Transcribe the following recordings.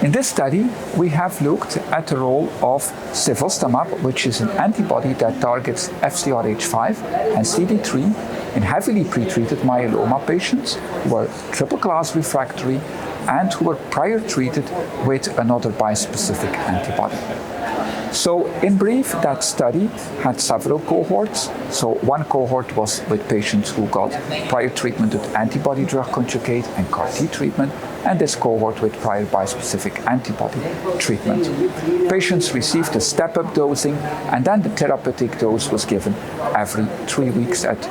In this study, we have looked at the role of Cevostamab, which is an antibody that targets FcRH5 and CD3 in heavily pretreated myeloma patients who were triple-class refractory and who were prior treated with another bispecific antibody. So in brief, that study had several cohorts. So one cohort was with patients who got prior treatment with antibody-drug conjugate and CAR-T treatment, and this cohort with prior bispecific antibody treatment. Patients received a step-up dosing, and then the therapeutic dose was given every 3 weeks at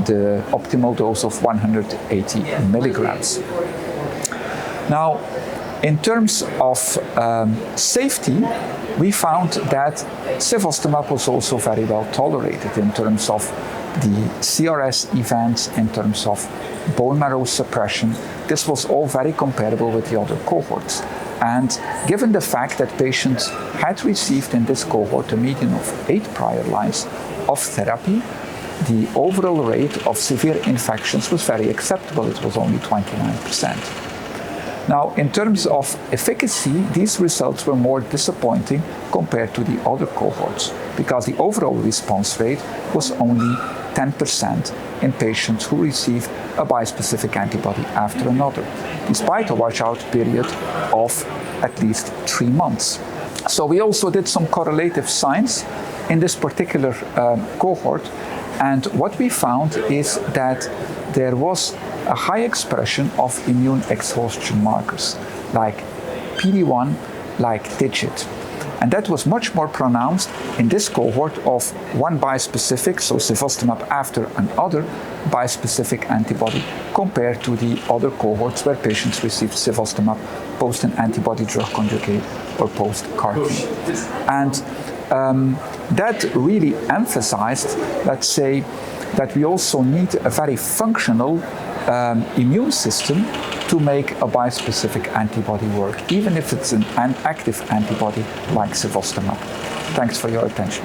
the optimal dose of 180 milligrams. Now, in terms of safety, we found that Cevostamab was also very well tolerated in terms of the CRS events, in terms of bone marrow suppression. This was all very comparable with the other cohorts. And given the fact that patients had received in this cohort a median of 8 prior lines of therapy, the overall rate of severe infections was very acceptable. It was only 29%. Now, in terms of efficacy, these results were more disappointing compared to the other cohorts because the overall response rate was only 10% in patients who received a bispecific antibody after another, despite a washout period of at least 3 months. So we also did some correlative science in this particular cohort, and what we found is that there was a high expression of immune exhaustion markers like PD-1, like TIGIT. And that was much more pronounced in this cohort of one bispecific, so Cevostamab after another bispecific antibody, compared to the other cohorts where patients received Cevostamab post an antibody-drug conjugate or post CAR-T. And that really emphasized, let's say, that we also need a very functional immune system to make a bispecific antibody work, even if it's an active antibody like Cevostamab. Thanks for your attention.